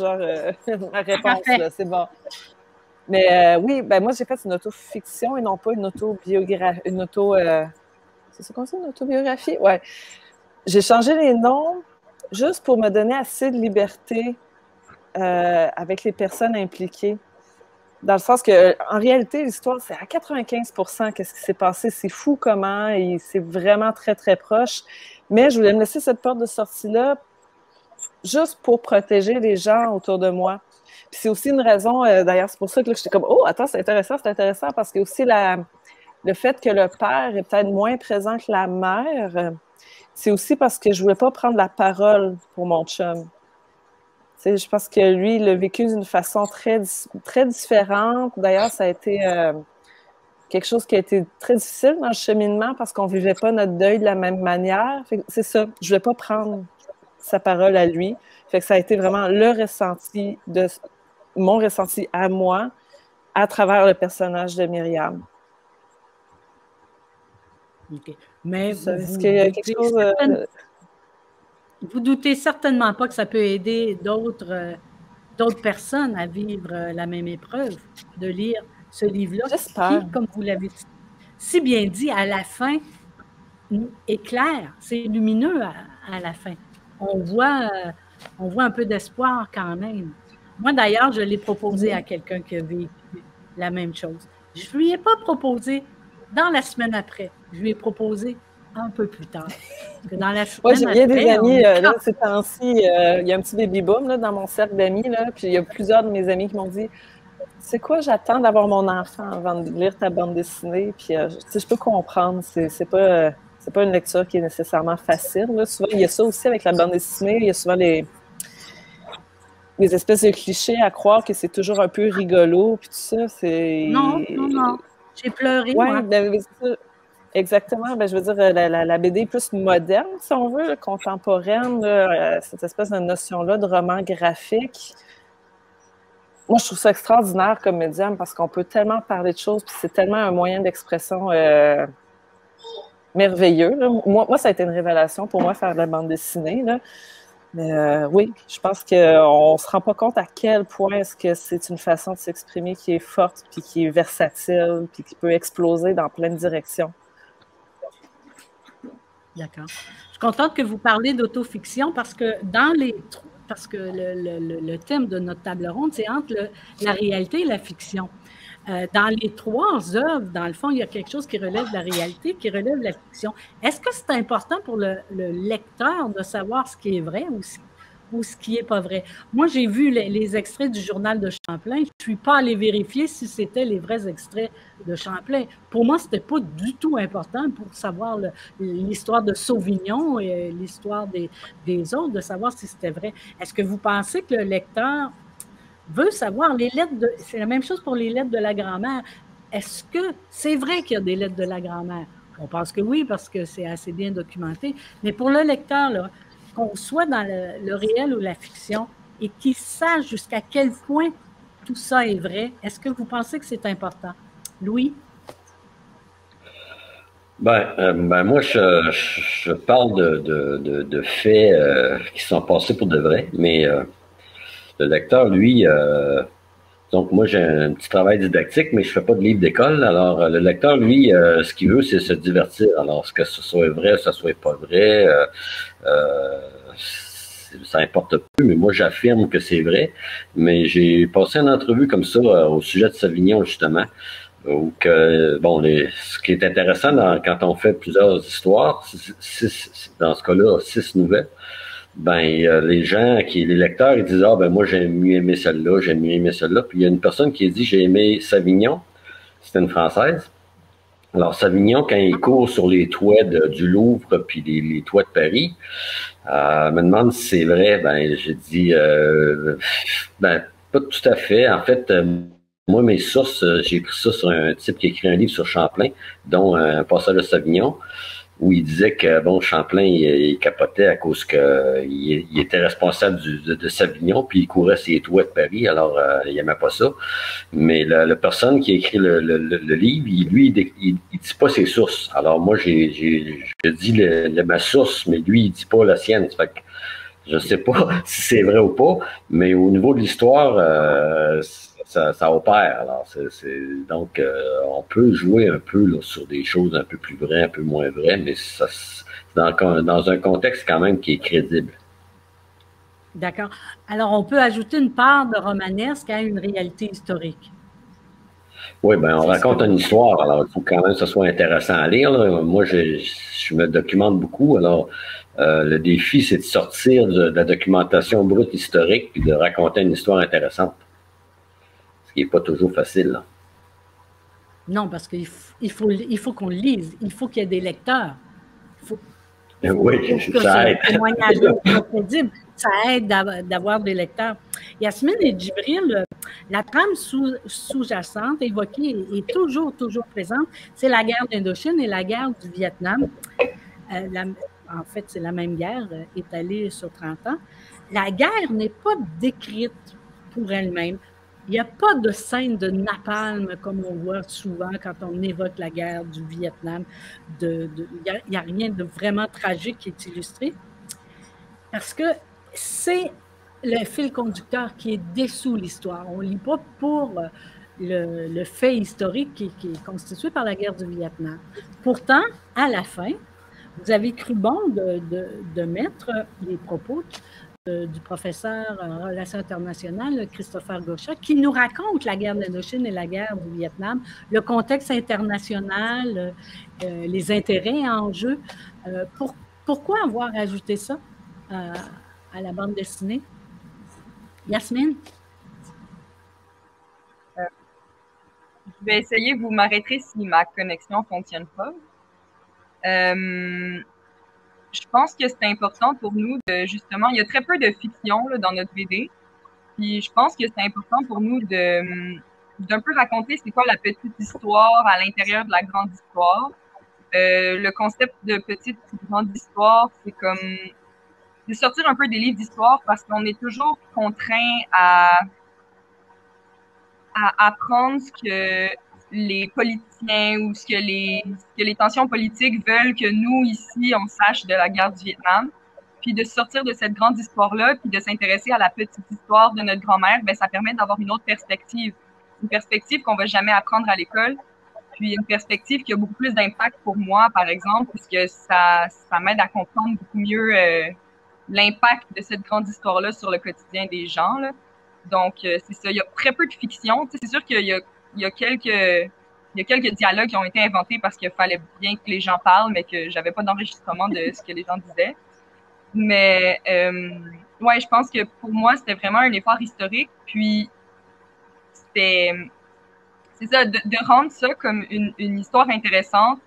ma réponse. C'est bon. Mais oui, ben moi, j'ai fait une autofiction et non pas une autobiographie. C'est ça qu'on dit, une autobiographie? Ouais. J'ai changé les noms juste pour me donner assez de liberté avec les personnes impliquées. Dans le sens que, en réalité, l'histoire, c'est à 95% qu'est-ce qui s'est passé. C'est fou comment, et c'est vraiment très, très proche. Mais je voulais me laisser cette porte de sortie-là juste pour protéger les gens autour de moi. Puis c'est aussi une raison, d'ailleurs, c'est pour ça que j'étais comme, oh, attends, c'est intéressant, parce que aussi le fait que le père est peut-être moins présent que la mère, c'est aussi parce que je voulais pas prendre la parole pour mon chum. T'sais, je pense que lui, il l'a vécu d'une façon très, très différente. D'ailleurs, ça a été quelque chose qui a été très difficile dans le cheminement parce qu'on ne vivait pas notre deuil de la même manière. C'est ça, je ne voulais pas prendre sa parole à lui. Fait que ça a été vraiment mon ressenti à moi à travers le personnage de Myriam. OK. Mais est-ce qu'il y a quelque chose... Vous doutez certainement pas que ça peut aider d'autres personnes à vivre la même épreuve, de lire ce livre-là, qui, comme vous l'avez si bien dit, à la fin, est clair, c'est lumineux à la fin. On voit un peu d'espoir quand même. Moi, d'ailleurs, je l'ai proposé à quelqu'un qui a vécu la même chose. Je ne lui ai pas proposé dans la semaine après. Je lui ai proposé un peu plus tard. Parce que dans la semaine j'ai bien des amis, là, ces temps-ci, il y a un petit baby-boom là, dans mon cercle d'amis, là, puis il y a plusieurs de mes amis qui m'ont dit « C'est quoi, j'attends d'avoir mon enfant avant de lire ta bande dessinée? » Puis je peux comprendre, c'est pas une lecture qui est nécessairement facile. Là. Souvent, il y a ça aussi avec la bande dessinée, il y a souvent les espèces de clichés à croire que c'est toujours un peu rigolo, puis tout ça, c'est... Non, j'ai pleuré, moi. Exactement. Ben, je veux dire, la BD plus moderne, si on veut, contemporaine, cette espèce de notion-là de roman graphique. Moi, je trouve ça extraordinaire comme médium parce qu'on peut tellement parler de choses, puis c'est tellement un moyen d'expression merveilleux. Là. Moi, ça a été une révélation pour moi, faire de la bande dessinée. Là. Mais oui, je pense qu'on ne se rend pas compte à quel point est-ce que c'est une façon de s'exprimer qui est forte, puis qui est versatile, puis qui peut exploser dans plein de directions. D'accord. Je suis contente que vous parlez d'autofiction parce que le thème de notre table ronde, c'est entre la réalité et la fiction. Dans les trois œuvres, dans le fond, il y a quelque chose qui relève de la réalité, qui relève de la fiction. Est-ce que c'est important pour le lecteur de savoir ce qui est vrai ou ce qui n'est pas vrai? Moi, j'ai vu les extraits du journal de Champlain. Je ne suis pas allée vérifier si c'était les vrais extraits de Champlain. Pour moi, ce n'était pas du tout important pour savoir l'histoire de Sauvignon et l'histoire des autres, de savoir si c'était vrai. Est-ce que vous pensez que le lecteur veut savoir les lettres c'est la même chose pour les lettres de la grand-mère. Est-ce que c'est vrai qu'il y a des lettres de la grand-mère? On pense que oui, parce que c'est assez bien documenté. Mais pour le lecteur, là, qu'on soit dans le réel ou la fiction et qu'il sache jusqu'à quel point tout ça est vrai, est-ce que vous pensez que c'est important? Louis? Moi, je parle de faits qui sont passés pour de vrai, mais le lecteur, lui, donc moi j'ai un petit travail didactique, mais je fais pas de livre d'école. Alors le lecteur, lui, ce qu'il veut, c'est se divertir. Alors, que ce soit vrai, ce soit pas vrai, ça importe peu, mais moi j'affirme que c'est vrai. Mais j'ai passé une entrevue comme ça au sujet de Savignon, justement. Où ce qui est intéressant quand on fait plusieurs histoires, dans ce cas-là, 6 nouvelles, les gens, les lecteurs, ils disent, moi, j'ai mieux aimé celle-là, j'ai mieux aimé celle-là. Puis il y a une personne qui a dit, j'ai aimé Savignon. C'était une Française. Alors, Savignon, quand il court sur les toits du Louvre puis les toits de Paris, me demande si c'est vrai. J'ai dit, pas tout à fait. En fait, moi, mes sources, j'ai pris ça sur un type qui a écrit un livre sur Champlain, dont un passage de Savignon, où il disait que, Champlain, il capotait à cause qu'il était responsable de Savignon, puis il courait ses toits de Paris, alors il aimait pas ça. Mais la personne qui a écrit le livre, il dit pas ses sources. Alors moi, je dis ma source, mais lui, il dit pas la sienne. Fait que je sais pas si c'est vrai ou pas, mais au niveau de l'histoire, ça opère. Alors, donc, on peut jouer un peu là, sur des choses un peu plus vraies, un peu moins vraies, mais ça, dans un contexte quand même qui est crédible. D'accord. Alors, on peut ajouter une part de romanesque à une réalité historique. Oui, on raconte une histoire, alors il faut quand même que ce soit intéressant à lire. Là. Moi, je me documente beaucoup, alors le défi, c'est de sortir de la documentation brute historique et de raconter une histoire intéressante. Ce qui n'est pas toujours facile. Là. Non, parce qu'il faut qu'on le lise. Il faut qu'il y ait des lecteurs. Oui, ça aide. Témoignage crédible, ça aide d'avoir des lecteurs. Yasmine et Djibril, la trame sous-jacente évoquée est toujours présente. C'est la guerre d'Indochine et la guerre du Vietnam. En fait, c'est la même guerre étalée sur 30 ans. La guerre n'est pas décrite pour elle-même. Il n'y a pas de scène de napalm comme on voit souvent quand on évoque la guerre du Vietnam. Il n'y a rien de vraiment tragique qui est illustré parce que c'est le fil conducteur qui est dessous l'histoire. On ne lit pas pour le fait historique qui est constitué par la guerre du Vietnam. Pourtant, à la fin, vous avez cru bon de mettre les propos du professeur en relations internationales, Christopher Gauchat, qui nous raconte la guerre d'Indochine et la guerre du Vietnam, le contexte international, les intérêts en jeu. Pourquoi avoir ajouté ça à la bande dessinée? Yasmine? Je vais essayer, vous m'arrêterez si ma connexion ne fonctionne pas. Je pense que c'est important pour nous de, justement, il y a très peu de fiction là, dans notre BD. Puis je pense que c'est important pour nous d'un peu raconter c'est quoi la petite histoire à l'intérieur de la grande histoire. Le concept de petite grande histoire, c'est comme de sortir un peu des livres d'histoire parce qu'on est toujours contraint à apprendre ce que les politiciens ou ce que les tensions politiques veulent que nous, ici, on sache de la guerre du Vietnam. Puis de sortir de cette grande histoire-là, puis de s'intéresser à la petite histoire de notre grand-mère, ça permet d'avoir une autre perspective. Une perspective qu'on va jamais apprendre à l'école. puis une perspective qui a beaucoup plus d'impact pour moi, par exemple, puisque ça m'aide à comprendre beaucoup mieux l'impact de cette grande histoire-là sur le quotidien des gens, là. Donc, c'est ça. Il y a très peu de fiction. C'est sûr qu'il y a quelques dialogues qui ont été inventés parce qu'il fallait bien que les gens parlent, mais que j'avais pas d'enregistrement de ce que les gens disaient. Mais ouais, je pense que pour moi, c'était vraiment un effort historique. Puis, c'est ça, de rendre ça comme une histoire intéressante.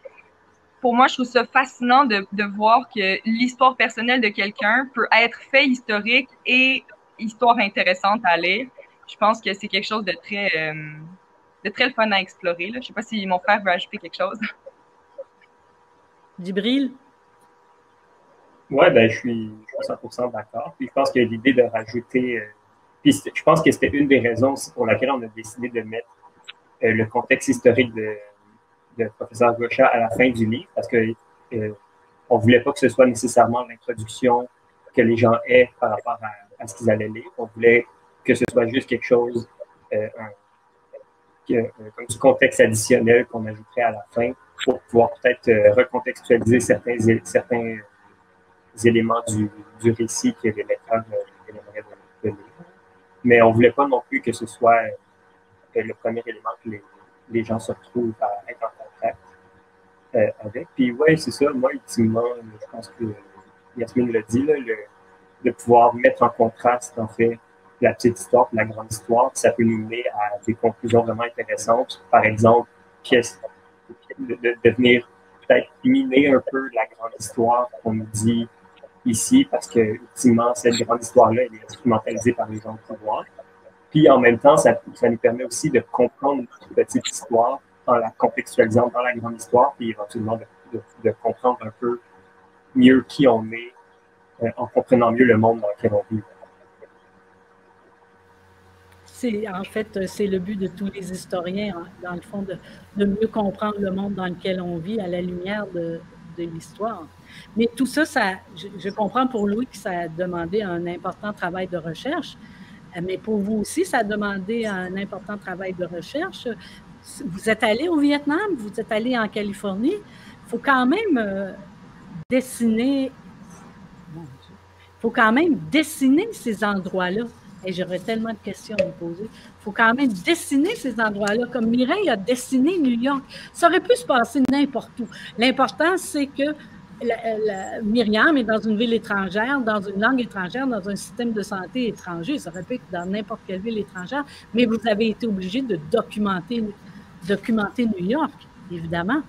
Pour moi, je trouve ça fascinant de voir que l'histoire personnelle de quelqu'un peut être fait historique et histoire intéressante à lire. Je pense que c'est quelque chose de très fun à explorer, là. Je sais pas si mon frère veut ajouter quelque chose. Djibril? Ouais, ben, je suis 100% d'accord. Puis je pense que l'idée de rajouter, puis je pense que c'était une des raisons aussi pour laquelle on a décidé de mettre le contexte historique de professeur Gauchat à la fin du livre, parce que on voulait pas que ce soit nécessairement l'introduction que les gens aient par rapport à ce qu'ils allaient lire. On voulait que ce soit juste quelque chose, comme du contexte additionnel qu'on ajouterait à la fin pour pouvoir peut-être recontextualiser certains éléments du récit que les lecteurs aimeraient de lire. Mais on voulait pas non plus que ce soit le premier élément que les gens se retrouvent à être en contact avec. Puis ouais, c'est ça. Moi, ultimement, je pense que Yasmine l'a dit, là, de pouvoir mettre en contraste, en fait, la petite histoire et la grande histoire, ça peut nous mener à des conclusions vraiment intéressantes. Par exemple, de venir peut-être miner un peu la grande histoire qu'on nous dit ici, parce que, ultimement, cette grande histoire-là, elle est instrumentalisée par les gens de pouvoir. Puis, en même temps, ça nous permet aussi de comprendre notre petite histoire en la contextualisant dans la grande histoire, puis éventuellement de comprendre un peu mieux qui on est, en comprenant mieux le monde dans lequel on vit. En fait, c'est le but de tous les historiens, hein, dans le fond, de mieux comprendre le monde dans lequel on vit à la lumière de l'histoire. Mais tout ça, je comprends pour Louis que ça a demandé un important travail de recherche, mais pour vous aussi, ça a demandé un important travail de recherche. Vous êtes allé au Vietnam, vous êtes allé en Californie. Il faut quand même dessiner ces endroits-là. Et j'aurais tellement de questions à vous poser. Il faut quand même dessiner ces endroits-là. Comme Mireille a dessiné New York. Ça aurait pu se passer n'importe où. L'important, c'est que Myriam est dans une ville étrangère, dans une langue étrangère, dans un système de santé étranger. Ça aurait pu être dans n'importe quelle ville étrangère, mais vous avez été obligé de documenter New York, évidemment.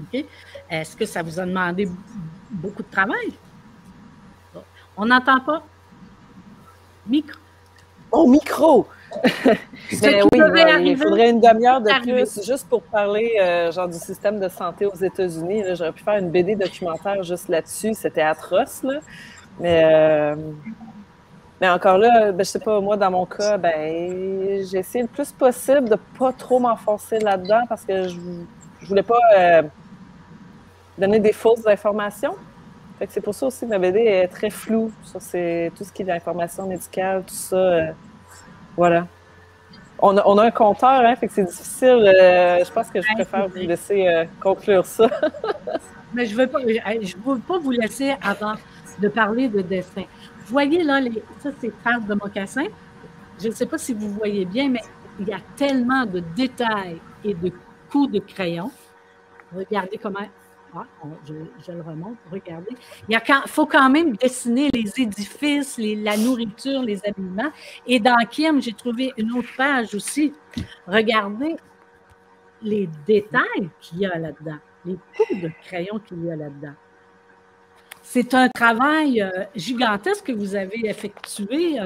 Okay? Est-ce que ça vous a demandé beaucoup de travail? Bon. On n'entend pas? Micro. Oh, micro! Mais oui, il faudrait une demi-heure de plus juste pour parler genre du système de santé aux États-Unis. J'aurais pu faire une BD documentaire juste là-dessus. C'était atroce, là. Mais encore là, je sais pas, moi, dans mon cas, j'ai essayé le plus possible de pas trop m'enfoncer là-dedans parce que je voulais pas donner des fausses informations. Fait que c'est pour ça aussi que ma BD est très floue sur tout ce qui est l'information médicale, tout ça. Voilà. On a un compteur, hein, fait que c'est difficile. Je pense que je préfère vous laisser conclure ça. Mais je veux pas vous laisser avant de parler de dessin. Vous voyez là, ça c'est traces de mocassin. Je ne sais pas si vous voyez bien, mais il y a tellement de détails et de coups de crayon. Regardez comment... Ah, je le remonte, regardez. Il faut quand même dessiner les édifices, la nourriture, les habillements. Et dans Kim, j'ai trouvé une autre page aussi. Regardez les détails qu'il y a là-dedans, les coups de crayon qu'il y a là-dedans. C'est un travail gigantesque que vous avez effectué.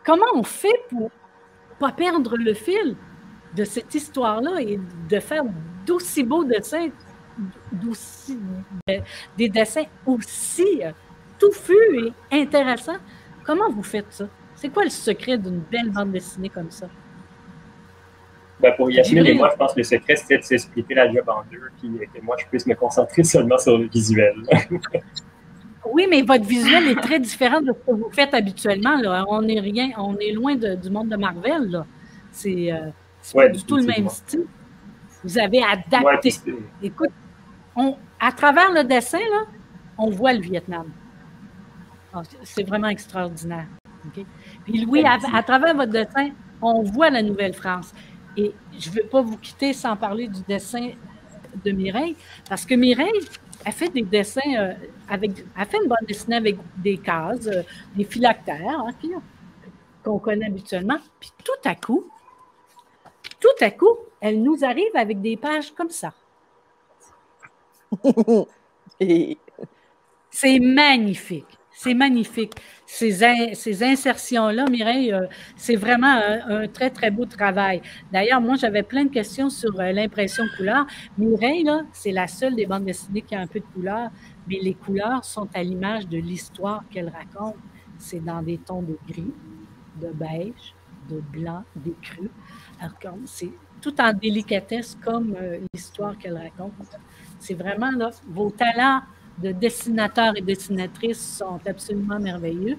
Comment on fait pour ne pas perdre le fil de cette histoire-là et de faire d'aussi beaux dessins? Des dessins aussi touffus et intéressants. Comment vous faites ça? C'est quoi le secret d'une belle bande dessinée comme ça? Pour Yasmine et moi, je pense que le secret, c'était de se splitter la job en deux, puis que moi, je puisse me concentrer seulement sur le visuel. Oui, mais votre visuel est très différent de ce que vous faites habituellement. Là. On est loin du monde de Marvel. Là. C'est pas du tout le même style. Vous avez adapté. Ouais, Écoute, à travers le dessin, là, on voit le Vietnam. C'est vraiment extraordinaire. Okay? Puis Louis, à travers votre dessin, on voit la Nouvelle-France. Et je ne veux pas vous quitter sans parler du dessin de Mireille, parce que Mireille, elle fait des dessins elle fait une bande dessinée avec des cases, des phylactères, hein, qu'on connaît habituellement. Puis tout à coup, elle nous arrive avec des pages comme ça. C'est magnifique. C'est magnifique. Ces insertions-là, Mireille, c'est vraiment un très, très beau travail. D'ailleurs, moi, j'avais plein de questions sur l'impression couleur. Mireille, là, c'est la seule des bandes dessinées qui a un peu de couleur, mais les couleurs sont à l'image de l'histoire qu'elle raconte. C'est dans des tons de gris, de beige, de blanc, d'écru. Alors, c'est tout en délicatesse comme l'histoire qu'elle raconte. C'est vraiment, là, vos talents de dessinateurs et dessinatrices sont absolument merveilleux.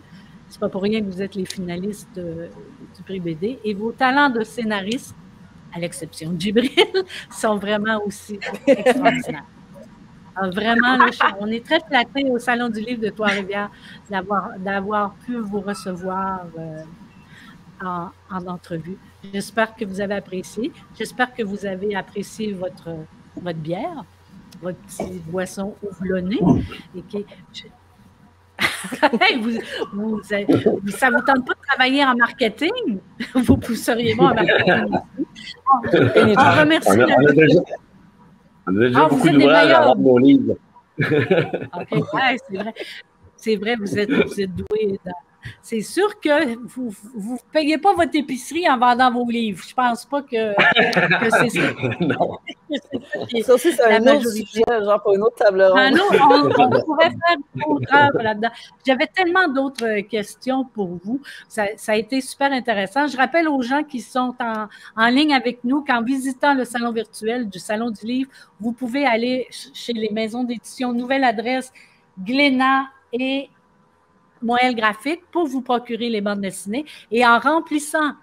C'est pas pour rien que vous êtes les finalistes du prix BD. Et vos talents de scénariste, à l'exception de Djibril, sont vraiment aussi extraordinaires. Alors, vraiment, là, on est très flattés au Salon du Livre de Trois-Rivières d'avoir pu vous recevoir en entrevue. J'espère que vous avez apprécié. J'espère que vous avez apprécié votre bière, votre petite boisson houblonnée. Ça ne vous tente pas de travailler en marketing? Vous seriez bon en marketing. On remercie. On a déjà beaucoup d'ouvrages à vendre nos livres. Okay, ouais, c'est vrai. C'est vrai, vous êtes doué. C'est sûr que vous ne payez pas votre épicerie en vendant vos livres. Je ne pense pas que c'est ça. Non. Ça aussi, c'est un autre sujet, genre pour une autre table ronde. On pourrait faire d'autres œuvres là-dedans. J'avais tellement d'autres questions pour vous. Ça a été super intéressant. Je rappelle aux gens qui sont en ligne avec nous qu'en visitant le salon virtuel du Salon du Livre, vous pouvez aller chez les maisons d'édition. Nouvelle adresse, Glénat et Moël Graphique pour vous procurer les bandes dessinées. Et en remplissant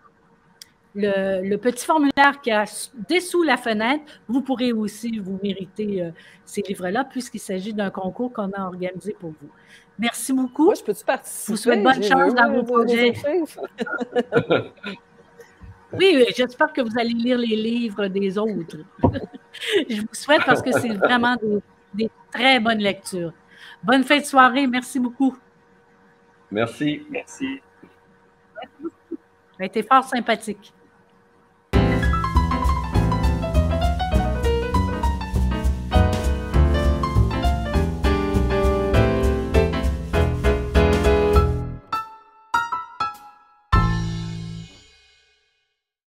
le petit formulaire qui a dessous la fenêtre, vous pourrez aussi vous mériter ces livres-là puisqu'il s'agit d'un concours qu'on a organisé pour vous. Merci beaucoup. Moi, je peux-tu participer? Je vous souhaite bonne chance dans vos projets. Oui, j'espère que vous allez lire les livres des autres. Je vous souhaite parce que c'est vraiment des très bonnes lectures. Bonne fin de soirée. Merci beaucoup. Merci. Merci. Ça a été fort sympathique.